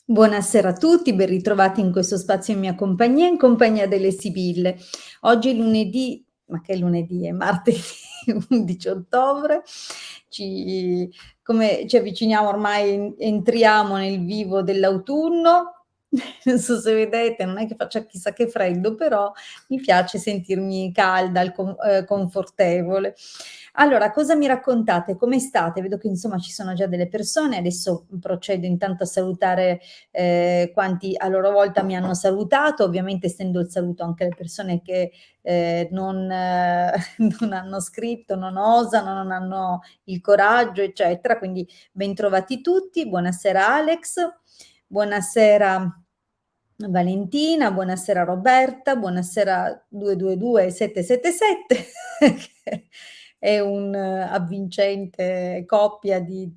Buonasera a tutti, ben ritrovati in questo spazio in compagnia delle Sibille. Oggi è lunedì, ma che lunedì? È martedì 11 ottobre. Ci Come ci avviciniamo ormai, entriamo nel vivo dell'autunno. Non so se vedete, non è che faccia chissà che freddo, però mi piace sentirmi calda, confortevole. Allora, cosa mi raccontate? Come state? Vedo che insomma ci sono già delle persone, adesso procedo intanto a salutare quanti a loro volta mi hanno salutato, ovviamente estendo il saluto anche alle persone che non, non hanno scritto, non osano, non hanno il coraggio, eccetera. Quindi bentrovati tutti, buonasera Alex, buonasera Valentina, buonasera Roberta, buonasera 222-777, che è un avvincente coppia di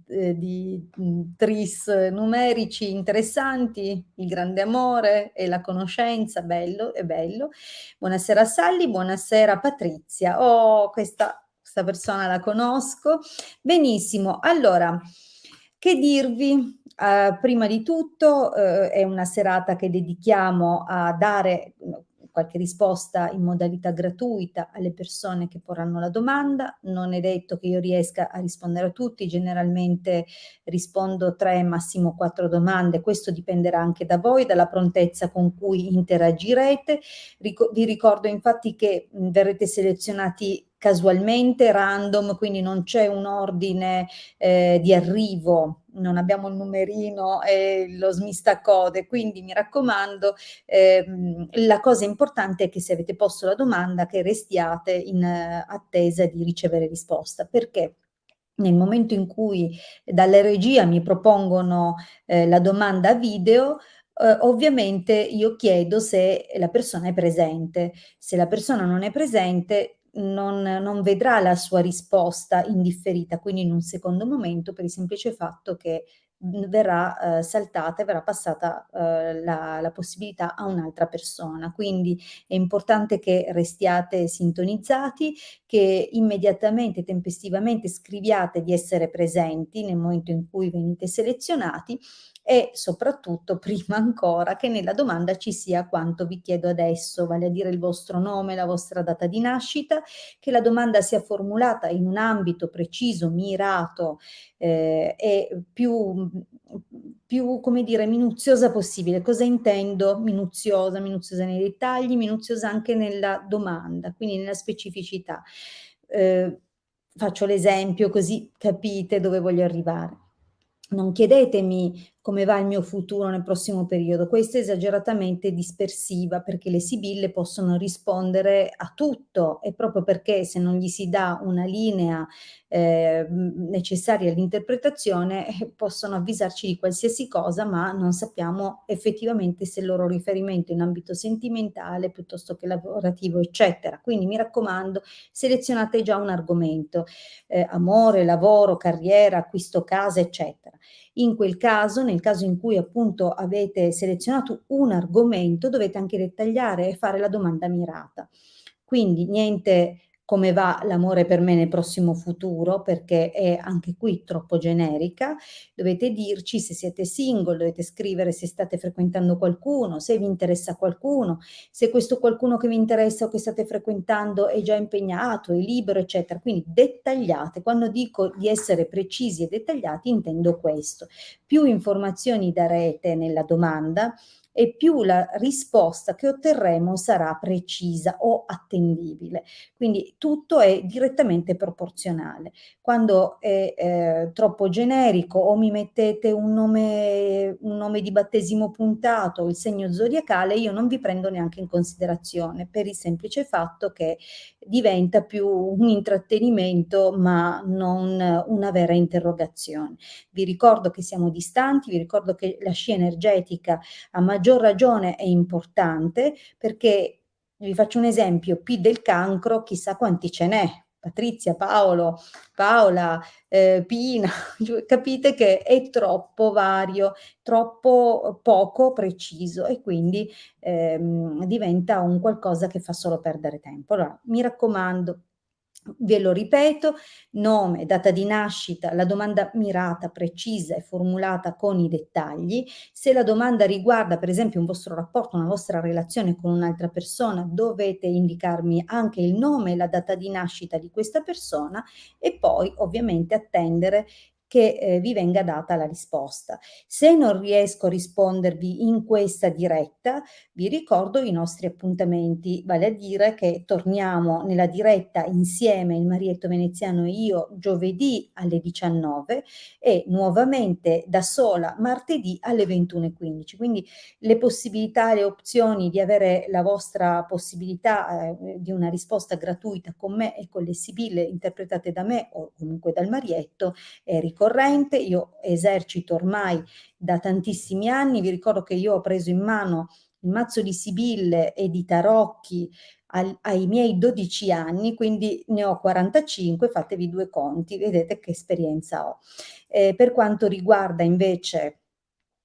tris numerici interessanti, il grande amore e la conoscenza, bello, è bello. Buonasera Sally, buonasera Patrizia. Oh, questa persona la conosco. Benissimo, allora, che dirvi? Prima di tutto, è una serata che dedichiamo a dare, qualche risposta in modalità gratuita alle persone che porranno la domanda. Non è detto che io riesca a rispondere a tutti, generalmente rispondo 3, massimo 4 domande. Questo dipenderà anche da voi, dalla prontezza con cui interagirete. Vi ricordo infatti che verrete selezionati casualmente, random, quindi non c'è un ordine di arrivo, non abbiamo il numerino e lo smistacode, quindi mi raccomando, la cosa importante è che se avete posto la domanda che restiate in attesa di ricevere risposta, perché nel momento in cui dalla regia mi propongono la domanda a video, ovviamente io chiedo se la persona è presente. Se la persona non è presente, non vedrà la sua risposta indifferita, quindi in un secondo momento, per il semplice fatto che verrà saltata e verrà passata la possibilità a un'altra persona. Quindi è importante che restiate sintonizzati, che immediatamente, tempestivamente scriviate di essere presenti nel momento in cui venite selezionati e soprattutto, prima ancora, che nella domanda ci sia quanto vi chiedo adesso, vale a dire il vostro nome, la vostra data di nascita, che la domanda sia formulata in un ambito preciso, mirato e più, come dire, minuziosa possibile. Cosa intendo? Minuziosa, minuziosa nei dettagli, minuziosa anche nella domanda, quindi nella specificità. Eh, Faccio l'esempio così capite dove voglio arrivare. Non chiedetemi come va il mio futuro nel prossimo periodo, questa è esageratamente dispersiva perché le sibille possono rispondere a tutto e proprio perché se non gli si dà una linea necessaria all'interpretazione possono avvisarci di qualsiasi cosa, ma non sappiamo effettivamente se il loro riferimento è in ambito sentimentale piuttosto che lavorativo, eccetera. Quindi mi raccomando, selezionate già un argomento, amore, lavoro, carriera, acquisto casa, eccetera. In quel caso, nel caso in cui appunto avete selezionato un argomento, dovete anche dettagliare e fare la domanda mirata. Quindi niente come va l'amore per me nel prossimo futuro, perché è anche qui troppo generica. Dovete dirci se siete single, dovete scrivere se state frequentando qualcuno, se vi interessa qualcuno, se questo qualcuno che vi interessa o che state frequentando è già impegnato, è libero, eccetera. Quindi dettagliate. Quando dico di essere precisi e dettagliati, intendo questo. Più informazioni darete nella domanda e più la risposta che otterremo sarà precisa o attendibile. Quindi tutto è direttamente proporzionale. Quando è troppo generico o mi mettete un nome di battesimo puntato, il segno zodiacale, io non vi prendo neanche in considerazione per il semplice fatto che diventa più un intrattenimento ma non una vera interrogazione. Vi ricordo che siamo distanti, vi ricordo che la scia energetica a maggior ragione è importante perché vi faccio un esempio, P del cancro, chissà quanti ce n'è. Patrizia, Paolo, Paola, Pina, capite che è troppo vario, troppo poco preciso e quindi diventa un qualcosa che fa solo perdere tempo. Allora, mi raccomando, Ve lo ripeto: nome, data di nascita, la domanda mirata, precisa e formulata con i dettagli. Se la domanda riguarda per esempio un vostro rapporto, una vostra relazione con un'altra persona, dovete indicarmi anche il nome e la data di nascita di questa persona e poi ovviamente attendere che, vi venga data la risposta. Se non riesco a rispondervi in questa diretta, vi ricordo i nostri appuntamenti, vale a dire che torniamo nella diretta insieme il Marietto Veneziano e io giovedì alle 19 e nuovamente da sola martedì alle 21:15. Quindi le possibilità, le opzioni di avere la vostra possibilità di una risposta gratuita con me e con le sibille interpretate da me o comunque dal Marietto è ricorrente. Io esercito ormai da tantissimi anni, vi ricordo che io ho preso in mano il mazzo di sibille e di tarocchi ai miei 12 anni, quindi ne ho 45, fatevi due conti, vedete che esperienza ho. Per quanto riguarda invece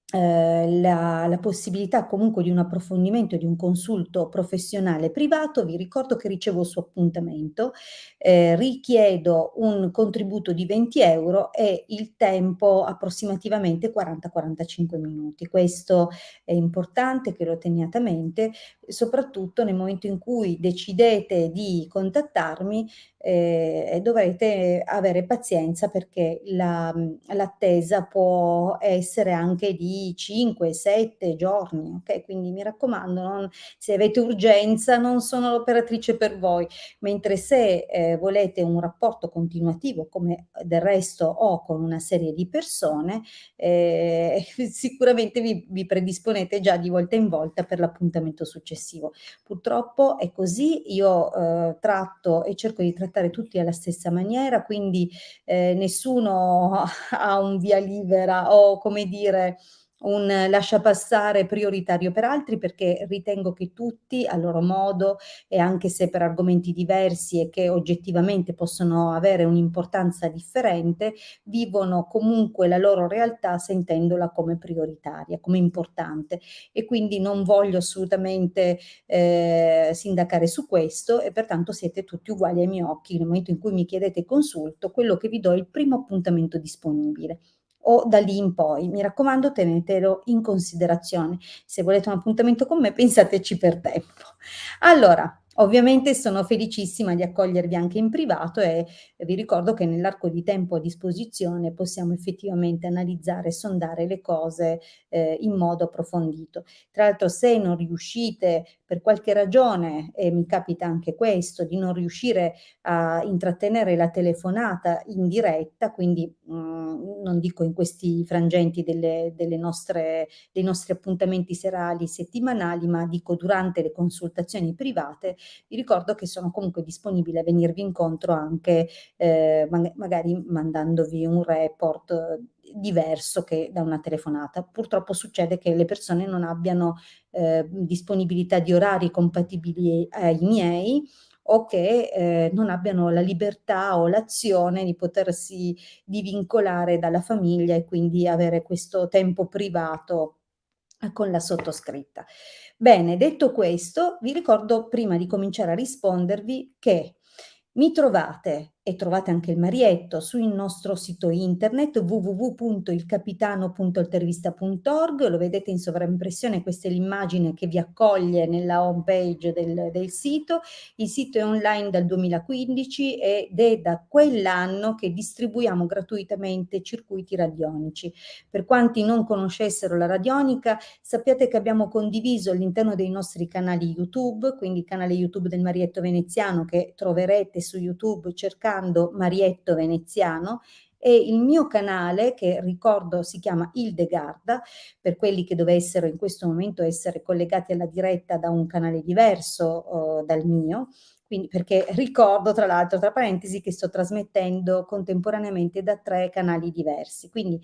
la possibilità comunque di un approfondimento, di un consulto professionale privato, vi ricordo che ricevo il suo appuntamento, richiedo un contributo di 20 € e il tempo approssimativamente 40-45 minuti. Questo è importante che lo teniate a mente, soprattutto nel momento in cui decidete di contattarmi, dovrete avere pazienza perché l'attesa può essere anche di 5, 7 giorni, okay, quindi mi raccomando, se avete urgenza non sono l'operatrice per voi, mentre se, volete un rapporto continuativo, come del resto ho con una serie di persone, sicuramente vi predisponete già di volta in volta per l'appuntamento successivo. Purtroppo è così, io, tratto e cerco di trattare tutti alla stessa maniera, quindi, nessuno ha un via libera o come dire, un lasciapassare prioritario per altri, perché ritengo che tutti a loro modo e anche se per argomenti diversi e che oggettivamente possono avere un'importanza differente, vivono comunque la loro realtà sentendola come prioritaria, come importante e quindi non voglio assolutamente sindacare su questo e pertanto siete tutti uguali ai miei occhi. Nel momento in cui mi chiedete consulto, quello che vi do è il primo appuntamento disponibile o da lì in poi. Mi raccomando, tenetelo in considerazione. Se volete un appuntamento con me, pensateci per tempo. Allora, ovviamente sono felicissima di accogliervi anche in privato e vi ricordo che nell'arco di tempo a disposizione possiamo effettivamente analizzare e sondare le cose in modo approfondito. Tra l'altro se non riuscite per qualche ragione, e mi capita anche questo, di non riuscire a intrattenere la telefonata in diretta, quindi non dico in questi frangenti delle nostre, dei nostri appuntamenti serali, settimanali, ma dico durante le consultazioni private, vi ricordo che sono comunque disponibile a venirvi incontro anche magari mandandovi un report diverso che da una telefonata. Purtroppo succede che le persone non abbiano disponibilità di orari compatibili ai miei o che non abbiano la libertà o l'azione di potersi divincolare dalla famiglia e quindi avere questo tempo privato con la sottoscritta. Bene, detto questo, vi ricordo prima di cominciare a rispondervi che mi trovate e trovate anche il Marietto sul nostro sito internet www.ilcapitano.altervista.org, lo vedete in sovraimpressione, questa è l'immagine che vi accoglie nella home page del sito. Il sito è online dal 2015 ed è da quell'anno che distribuiamo gratuitamente circuiti radionici. Per quanti non conoscessero la radionica, sappiate che abbiamo condiviso all'interno dei nostri canali YouTube, quindi il canale YouTube del Marietto Veneziano che troverete su YouTube cercando Marietto Veneziano e il mio canale che ricordo si chiama Ildegarda, per quelli che dovessero in questo momento essere collegati alla diretta da un canale diverso dal mio, quindi perché ricordo tra l'altro, tra parentesi, che sto trasmettendo contemporaneamente da 3 canali diversi. Quindi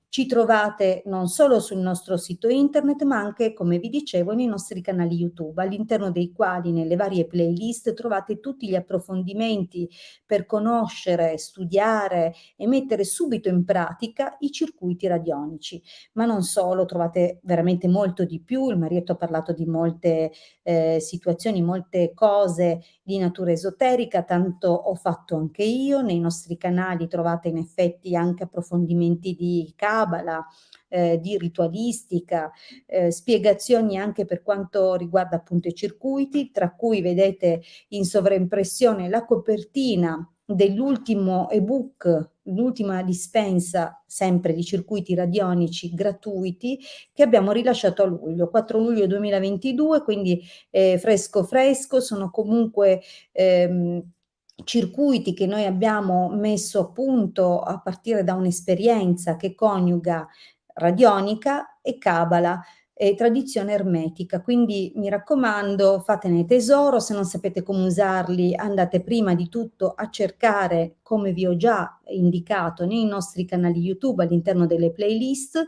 ci trovate non solo sul nostro sito internet, ma anche, come vi dicevo, nei nostri canali YouTube, all'interno dei quali nelle varie playlist trovate tutti gli approfondimenti per conoscere, studiare e mettere subito in pratica i circuiti radionici. Ma non solo, trovate veramente molto di più. Il Marietto ha parlato di molte situazioni, molte cose di di natura esoterica, tanto ho fatto anche io. Nei nostri canali trovate in effetti anche approfondimenti di Cabala, di ritualistica, spiegazioni anche per quanto riguarda appunto i circuiti, tra cui vedete in sovraimpressione la copertina dell'ultimo ebook, l'ultima dispensa sempre di circuiti radionici gratuiti che abbiamo rilasciato a luglio, 4 luglio 2022, quindi fresco fresco, sono comunque circuiti che noi abbiamo messo a punto a partire da un'esperienza che coniuga radionica e cabala e tradizione ermetica. Quindi mi raccomando, fatene tesoro, se non sapete come usarli andate prima di tutto a cercare, come vi ho già indicato, nei nostri canali YouTube all'interno delle playlist,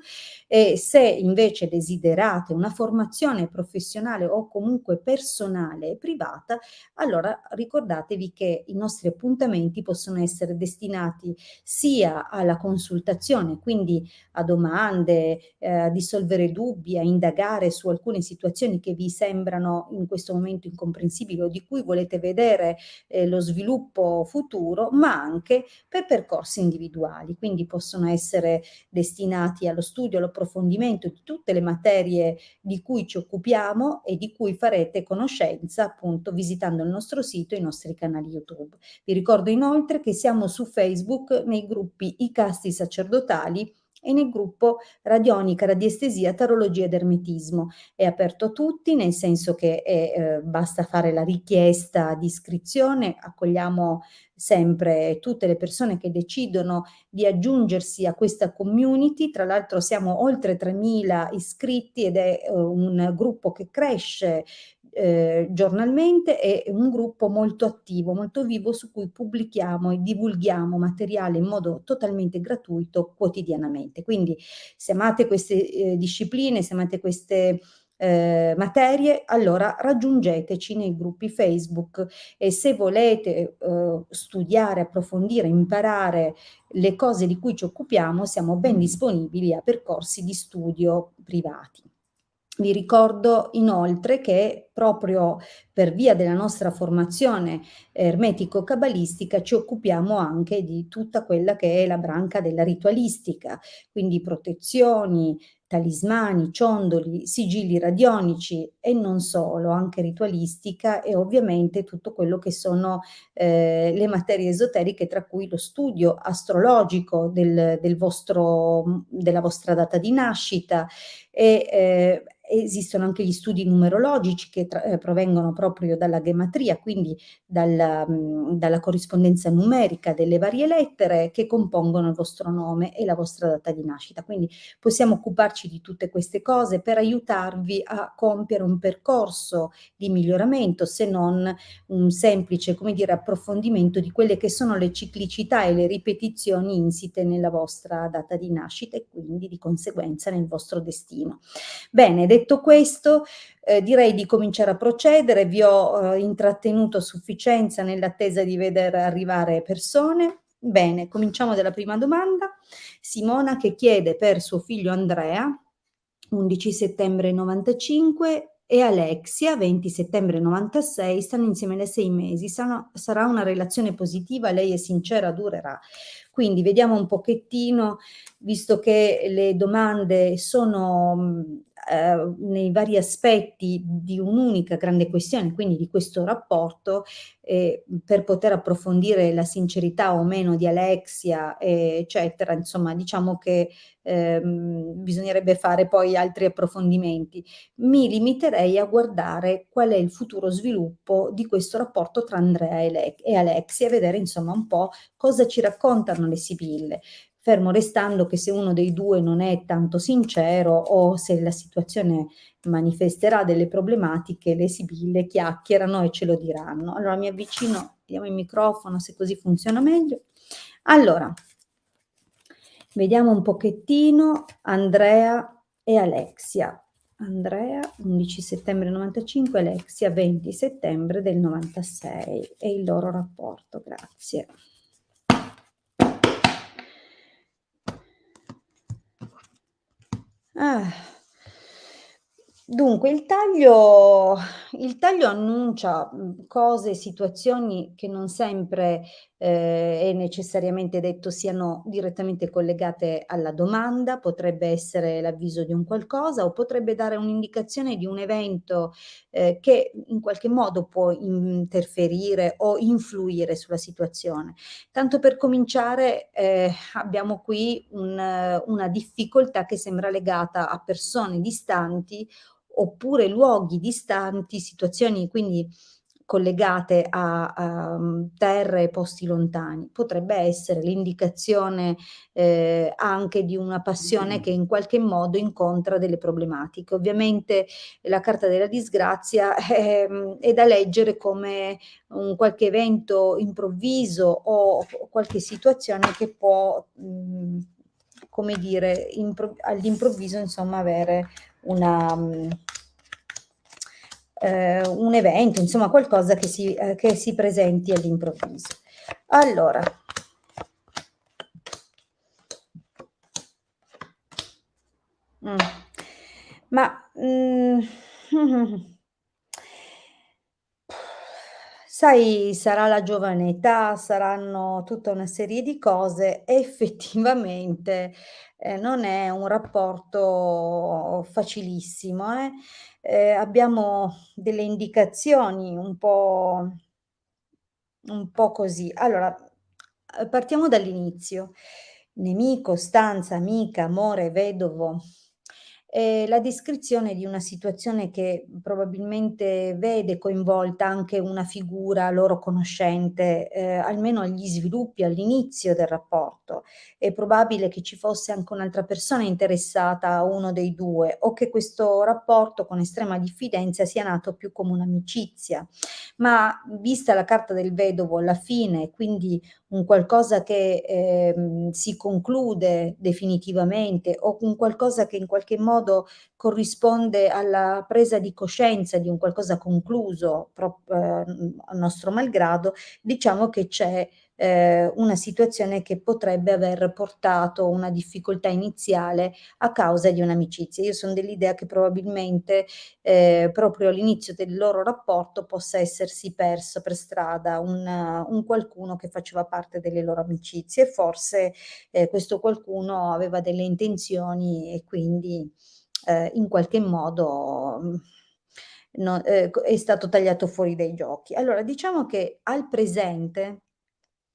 e se invece desiderate una formazione professionale o comunque personale e privata, allora ricordatevi che i nostri appuntamenti possono essere destinati sia alla consultazione, quindi a domande, a dissolvere dubbi, a indagare su alcune situazioni che vi sembrano in questo momento incomprensibili o di cui volete vedere lo sviluppo futuro, ma anche per percorsi individuali. Quindi possono essere destinati allo studio, all'approfondimento di tutte le materie di cui ci occupiamo e di cui farete conoscenza appunto visitando il nostro sito e i nostri canali YouTube. Vi ricordo inoltre che siamo su Facebook nei gruppi I Casti Sacerdotali e nel gruppo Radionica, Radiestesia, Tarologia ed Ermetismo. È aperto a tutti, nel senso che basta fare la richiesta di iscrizione, accogliamo sempre tutte le persone che decidono di aggiungersi a questa community. Tra l'altro siamo oltre 3.000 iscritti ed è un gruppo che cresce giornalmente, è un gruppo molto attivo, molto vivo, su cui pubblichiamo e divulghiamo materiale in modo totalmente gratuito quotidianamente. Quindi se amate queste discipline, se amate queste materie, allora raggiungeteci nei gruppi Facebook, e se volete studiare, approfondire, imparare le cose di cui ci occupiamo, siamo ben disponibili a percorsi di studio privati. Vi ricordo inoltre che proprio per via della nostra formazione ermetico-cabalistica ci occupiamo anche di tutta quella che è la branca della ritualistica, quindi protezioni, talismani, ciondoli, sigilli radionici e non solo, anche ritualistica e ovviamente tutto quello che sono le materie esoteriche, tra cui lo studio astrologico della vostra data di nascita e esistono anche gli studi numerologici che provengono proprio dalla gematria, quindi dalla corrispondenza numerica delle varie lettere che compongono il vostro nome e la vostra data di nascita. Quindi possiamo occuparci di tutte queste cose per aiutarvi a compiere un percorso di miglioramento, se non un semplice, come dire, approfondimento di quelle che sono le ciclicità e le ripetizioni insite nella vostra data di nascita e quindi di conseguenza nel vostro destino. Bene, detto questo, direi di cominciare a procedere. Vi ho intrattenuto a sufficienza nell'attesa di veder arrivare persone. Bene, cominciamo dalla prima domanda. Simona che chiede per suo figlio Andrea, 11 settembre 95, e Alexia, 20 settembre 96, stanno insieme da 6 mesi. Sarà una relazione positiva, lei è sincera, durerà. Quindi vediamo un pochettino, visto che le domande sono nei vari aspetti di un'unica grande questione, quindi di questo rapporto, per poter approfondire la sincerità o meno di Alexia, eccetera, insomma, diciamo che bisognerebbe fare poi altri approfondimenti. Mi limiterei a guardare qual è il futuro sviluppo di questo rapporto tra Andrea e Alexia e vedere insomma un po' cosa ci raccontano le sibille, fermo restando che se uno dei due non è tanto sincero o se la situazione manifesterà delle problematiche, le sibille chiacchierano e ce lo diranno. Allora mi avvicino, vediamo il microfono se così funziona meglio. Allora, vediamo un pochettino Andrea e Alexia. Andrea 11 settembre 95, Alexia 20 settembre del 96 e il loro rapporto. Grazie. Dunque il taglio annuncia, cose, situazioni che non sempre, è necessariamente detto siano direttamente collegate alla domanda, potrebbe essere l'avviso di un qualcosa o potrebbe dare un'indicazione di un evento, che in qualche modo può interferire o influire sulla situazione. Tanto per cominciare, abbiamo qui una difficoltà che sembra legata a persone distanti oppure luoghi distanti, situazioni quindi collegate a terre e posti lontani. Potrebbe essere l'indicazione, anche di una passione che in qualche modo incontra delle problematiche. Ovviamente la carta della disgrazia, è da leggere come un qualche evento improvviso o qualche situazione che può, come dire, all'improvviso insomma avere una un evento, insomma qualcosa che si presenti all'improvviso. Allora, mh, ma, sai, sarà la giovane età, saranno tutta una serie di cose, effettivamente, non è un rapporto facilissimo, eh. Abbiamo delle indicazioni un po' così. Allora, partiamo dall'inizio. Nemico, stanza, amica, amore, vedovo. La descrizione di una situazione che probabilmente vede coinvolta anche una figura loro conoscente, almeno agli sviluppi, all'inizio del rapporto. È probabile che ci fosse anche un'altra persona interessata a uno dei 2 o che questo rapporto con estrema diffidenza sia nato più come un'amicizia. Ma vista la carta del vedovo alla fine, quindi un qualcosa che, si conclude definitivamente o un qualcosa che in qualche modo corrisponde alla presa di coscienza di un qualcosa concluso a nostro malgrado, diciamo che c'è, una situazione che potrebbe aver portato una difficoltà iniziale a causa di un'amicizia. Io son dell'idea che probabilmente, proprio all'inizio del loro rapporto possa essersi perso per strada un qualcuno che faceva parte delle loro amicizie e forse, questo qualcuno aveva delle intenzioni e quindi, in qualche modo, no è stato tagliato fuori dai giochi. Allora diciamo che al presente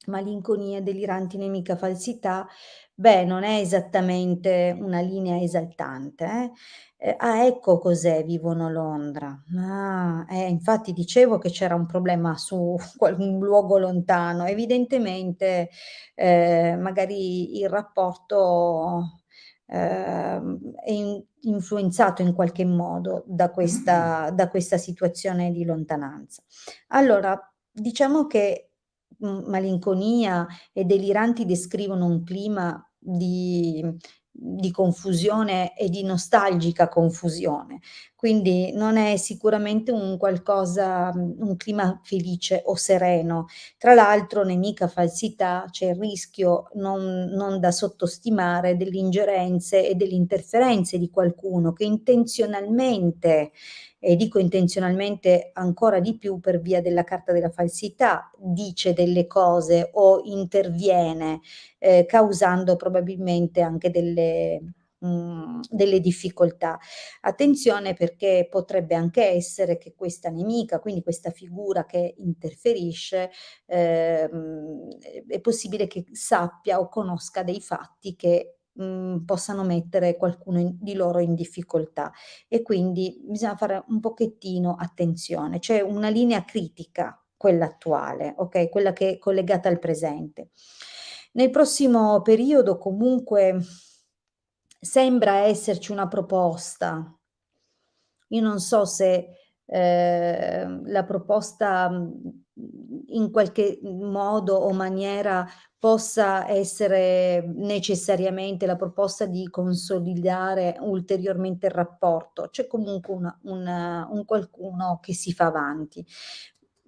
malinconia, deliranti, nemica, falsità, beh, non è esattamente una linea esaltante, eh. Ah, ecco cos'è vivono Londra. Ah, infatti dicevo che c'era un problema su un luogo lontano. Evidentemente, magari il rapporto, è influenzato in qualche modo da questa situazione di lontananza. Allora, diciamo che malinconia e deliranti descrivono un clima di confusione e di nostalgica confusione, quindi non è sicuramente un qualcosa un clima felice o sereno. Tra l'altro, nemica falsità, c'è il rischio non da sottostimare dell'ingerenze e delle interferenze di qualcuno che intenzionalmente, e dico intenzionalmente ancora di più per via della carta della falsità, dice delle cose o interviene, causando probabilmente anche delle difficoltà. Attenzione perché potrebbe anche essere che questa nemica, quindi questa figura che interferisce, è possibile che sappia o conosca dei fatti che, possano mettere qualcuno di loro in difficoltà e quindi bisogna fare un pochettino attenzione. C'è una linea critica, quella attuale, okay, quella che è collegata al presente. Nel prossimo periodo comunque sembra esserci una proposta. Io non so se, la proposta, in qualche modo o maniera possa essere necessariamente la proposta di consolidare ulteriormente il rapporto. C'è comunque un qualcuno che si fa avanti.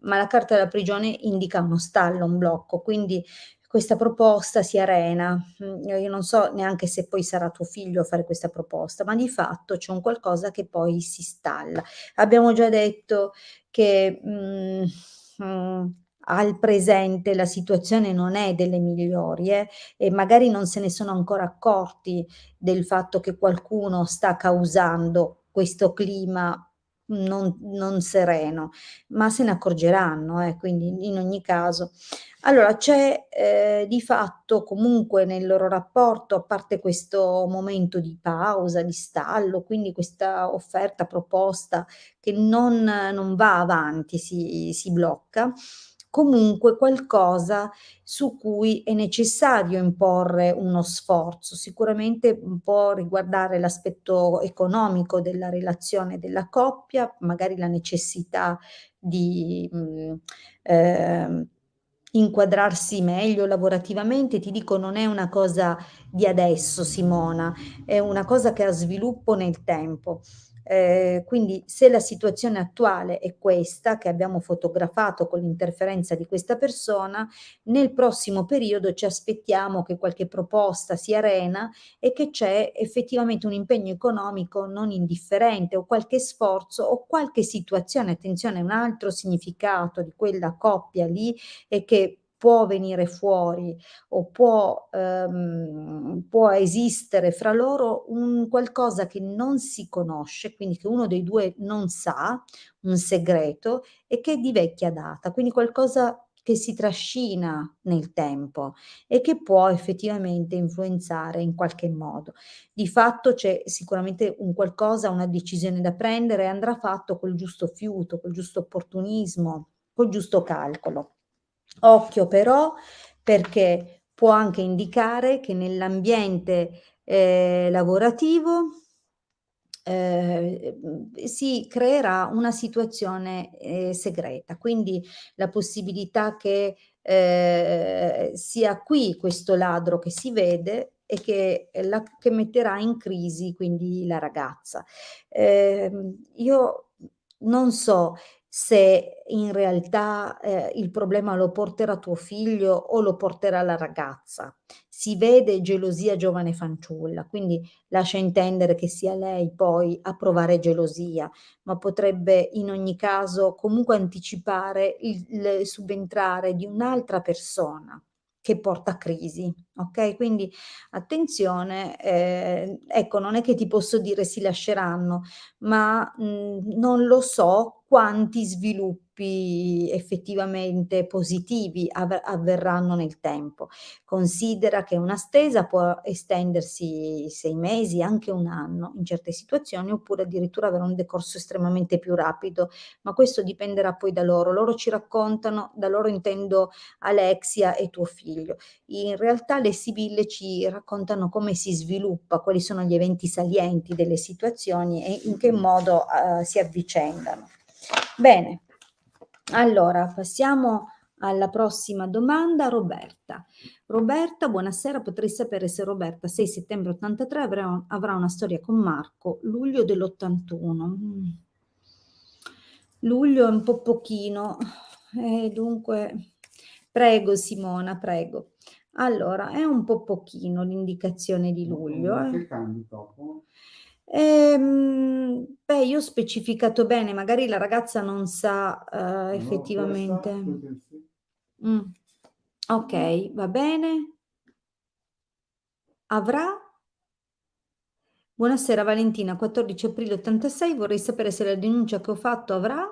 ma la carta della prigione indica uno stallo, un blocco, quindi questa proposta si arena. Io non so neanche se poi sarà tuo figlio a fare questa proposta, ma di fatto c'è un qualcosa che poi si stalla. Abbiamo già detto che, al presente la situazione non è delle migliori, e magari non se ne sono ancora accorti del fatto che qualcuno sta causando questo clima non sereno, ma se ne accorgeranno, quindi in ogni caso. Allora c'è, di fatto comunque nel loro rapporto, a parte questo momento di pausa, di stallo, quindi questa offerta, proposta che non va avanti, si blocca, comunque qualcosa su cui è necessario imporre uno sforzo. Sicuramente, può riguardare l'aspetto economico della relazione della coppia, magari la necessità di, inquadrarsi meglio lavorativamente. Ti dico, non è una cosa di adesso, Simona, è una cosa che ha sviluppo nel tempo. Quindi se la situazione attuale è questa, che abbiamo fotografato con l'interferenza di questa persona, nel prossimo periodo ci aspettiamo che qualche proposta si arena e che c'è effettivamente un impegno economico non indifferente, o qualche sforzo o qualche situazione. Attenzione, un altro significato di quella coppia lì è che può venire fuori o può esistere fra loro un qualcosa che non si conosce, quindi che uno dei 2 non sa, un segreto, e che è di vecchia data, quindi qualcosa che si trascina nel tempo e che può effettivamente influenzare in qualche modo. Di fatto c'è sicuramente un qualcosa, una decisione da prendere, e andrà fatto col giusto fiuto, col giusto opportunismo, col giusto calcolo. Occhio però, perché può anche indicare che nell'ambiente, lavorativo, si creerà una situazione, segreta, quindi la possibilità che, sia qui questo ladro che si vede e che metterà in crisi quindi la ragazza. Io non so se in realtà, il problema lo porterà tuo figlio o lo porterà la ragazza. Si vede gelosia giovane fanciulla, quindi lascia intendere che sia lei poi a provare gelosia, ma potrebbe in ogni caso comunque anticipare il subentrare di un'altra persona che porta a crisi, okay? Quindi attenzione, ecco, non è che ti posso dire si lasceranno, ma, non lo so quanti sviluppi effettivamente positivi avverranno nel tempo. Considera che una stesa può estendersi 6 mesi, anche 1 anno in certe situazioni, oppure addirittura avere un decorso estremamente più rapido, ma questo dipenderà poi da loro. Loro ci raccontano, da loro intendo Alexia e tuo figlio. In realtà le sibille ci raccontano come si sviluppa, quali sono gli eventi salienti delle situazioni e in che modo, si avvicendano. Bene, allora passiamo alla prossima domanda. Roberta, buonasera, potrei sapere se Roberta, 6 settembre 83, avrà una storia con Marco, luglio dell'81. Luglio è un po' pochino, dunque prego Simona, prego. Allora, è un po' pochino l'indicazione di luglio, Ma che cambi dopo? Beh, io ho specificato bene, magari la ragazza non sa, Allora questa, effettivamente. sì. Mh. Okay, va bene. Avrà? Buonasera Valentina, 14 aprile '86, vorrei sapere se la denuncia che ho fatto avrà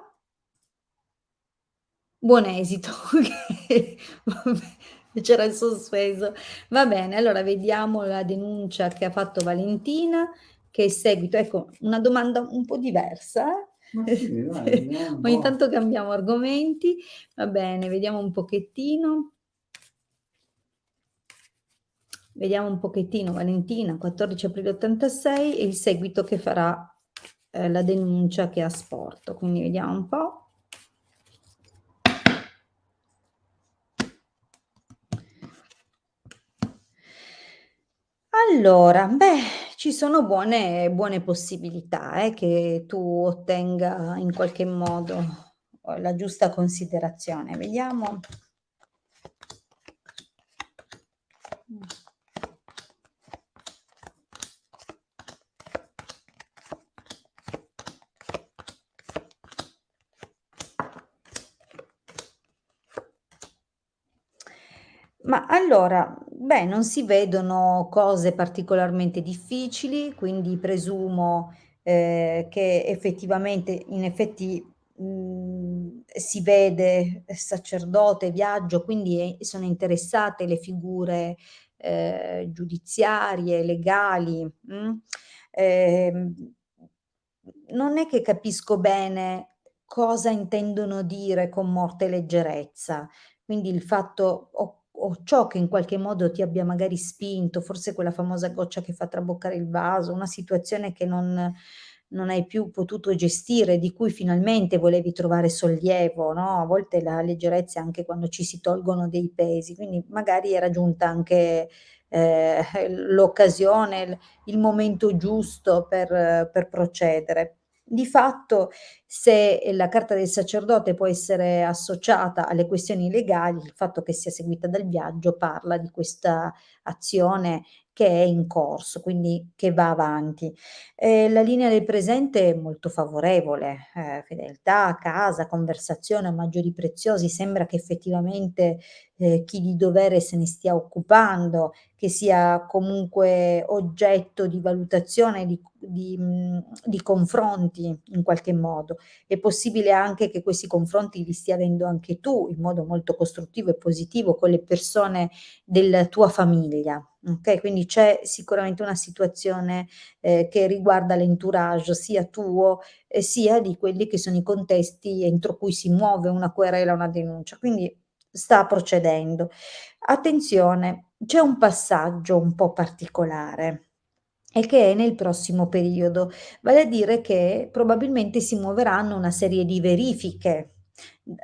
buon esito. Okay, vabbè, c'era il sospeso. Va bene, allora vediamo la denuncia che ha fatto Valentina, che è seguito, ecco, una domanda un po' diversa, Ma sì, eh. dai, vediamo un Ogni po'. tanto cambiamo argomenti. Va bene, vediamo un pochettino. Vediamo un pochettino Valentina, 14 aprile '86, e il seguito che farà, la denuncia che ha sporto. Quindi vediamo un po'. Allora, beh, ci sono buone possibilità, che tu ottenga in qualche modo la giusta considerazione. Vediamo. Ma allora, beh, non si vedono cose particolarmente difficili, quindi presumo, che effettivamente in effetti, si vede sacerdote, viaggio, quindi, sono interessate le figure, giudiziarie, legali, Ehm, non è che capisco bene cosa intendono dire con morte e leggerezza. Quindi il fatto o ciò che in qualche modo ti abbia magari spinto, forse quella famosa goccia che fa traboccare il vaso, una situazione che non hai più potuto gestire, di cui finalmente volevi trovare sollievo, no, a volte la leggerezza è anche quando ci si tolgono dei pesi, quindi magari era giunta anche, l'occasione, il momento giusto per procedere. Di fatto, se la carta del sacerdote può essere associata alle questioni legali, il fatto che sia seguita dal viaggio parla di questa azione che è in corso, quindi che va avanti. La linea del presente è molto favorevole, fedeltà, casa, conversazione, maggiori preziosi, sembra che effettivamente, chi di dovere se ne stia occupando, che sia comunque oggetto di valutazione, di confronti in qualche modo. È possibile anche che questi confronti li stia avendo anche tu in modo molto costruttivo e positivo con le persone della tua famiglia, okay, quindi c'è sicuramente una situazione, che riguarda l'entourage sia tuo, sia di quelli che sono i contesti entro cui si muove una querela, una denuncia, quindi sta procedendo. Attenzione, c'è un passaggio un po' particolare e che è nel prossimo periodo, vale a dire che probabilmente si muoveranno una serie di verifiche,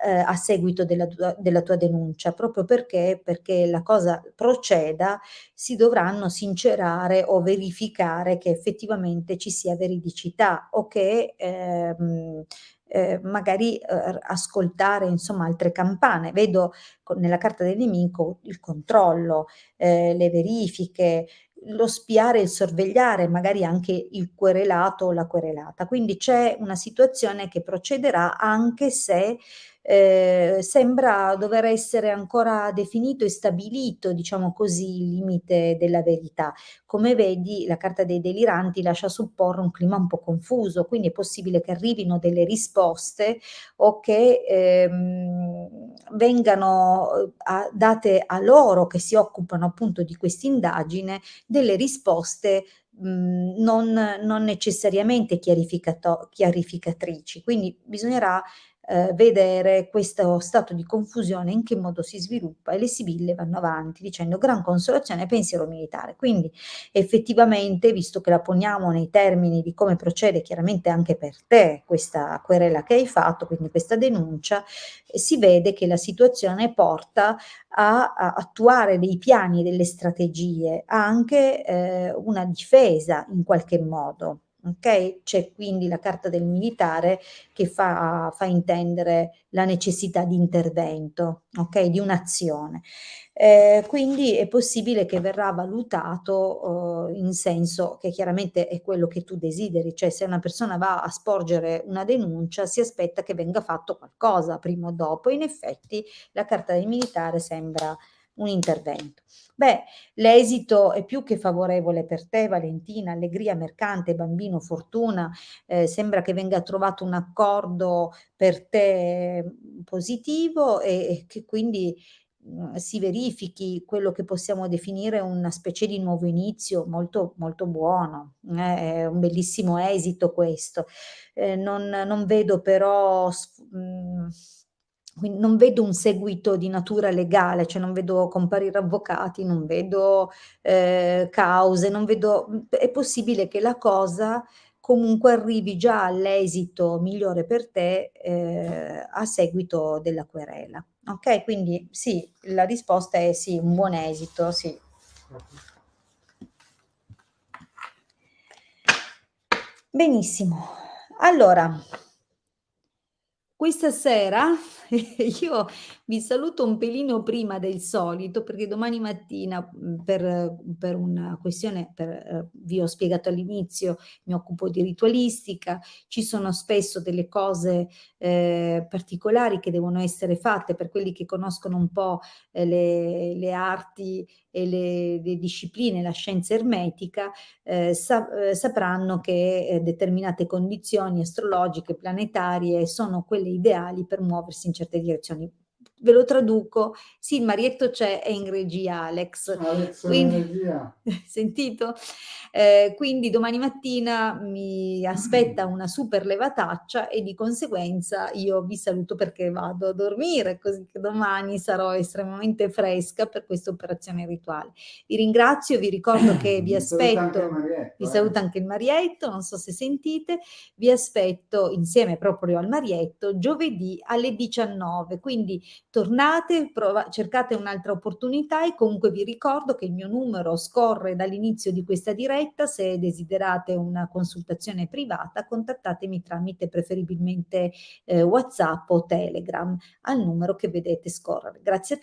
a seguito della tua denuncia, proprio perché la cosa proceda, si dovranno sincerare o verificare che effettivamente ci sia veridicità o che, magari, ascoltare insomma altre campane. Vedo nella carta del nemico il controllo, le verifiche, lo spiare, il sorvegliare magari anche il querelato o la querelata. Quindi c'è una situazione che procederà anche se, sembra dover essere ancora definito e stabilito, diciamo così, il limite della verità. Come vedi, la carta dei deliranti lascia supporre un clima un po' confuso, quindi è possibile che arrivino delle risposte o che, vengano, date a loro che si occupano appunto di quest'indagine delle risposte, non necessariamente chiarificatrici. Quindi bisognerà, vedere questo stato di confusione in che modo si sviluppa e le sibille vanno avanti dicendo: "Gran consolazione, pensiero militare". Quindi effettivamente, visto che la poniamo nei termini di come procede chiaramente anche per te questa querela che hai fatto, quindi questa denuncia, si vede che la situazione porta a attuare dei piani, delle strategie, anche, una difesa in qualche modo, okay, c'è quindi la carta del militare che fa intendere la necessità di intervento, okay, di un'azione. Quindi è possibile che verrà valutato, in senso che chiaramente è quello che tu desideri, cioè se una persona va a sporgere una denuncia si aspetta che venga fatto qualcosa prima o dopo. In effetti la carta del militare sembra un intervento. Beh, l'esito è più che favorevole per te Valentina, allegria mercante, bambino, fortuna, sembra che venga trovato un accordo per te, positivo e che quindi, si verifichi quello che possiamo definire una specie di nuovo inizio molto molto buono. È un bellissimo esito questo. Non vedo però non vedo un seguito di natura legale, cioè non vedo comparire avvocati, non vedo, cause, non vedo è possibile che la cosa comunque arrivi già all'esito migliore per te, a seguito della querela. Okay, quindi sì, la risposta è sì, un buon esito, sì. Benissimo. Allora Questa sera io vi saluto un pelino prima del solito, perché domani mattina, per una questione vi ho spiegato all'inizio, mi occupo di ritualistica, ci sono spesso delle cose, particolari che devono essere fatte per quelli che conoscono un po', le arti e le discipline, la scienza ermetica, sapranno che, determinate condizioni astrologiche, planetarie, sono quelle ideali per muoversi in certe direzioni. Ve lo traduco: sì, il marietto c'è, è in regia Alex. Alex in Quindi regia. sentito? Quindi domani mattina mi aspetta una super levataccia e di conseguenza io vi saluto perché vado a dormire, così che domani sarò estremamente fresca per questa operazione rituale. Vi ringrazio, vi ricordo che vi Mi saluta anche aspetto, vi Marietto, saluta anche il Marietto, non so se sentite, vi aspetto insieme proprio al Marietto giovedì alle 19, quindi tornate, cercate un'altra opportunità e comunque vi ricordo che il mio numero scorre dall'inizio di questa diretta, se desiderate una consultazione privata contattatemi tramite preferibilmente WhatsApp o Telegram al numero che vedete scorrere. Grazie a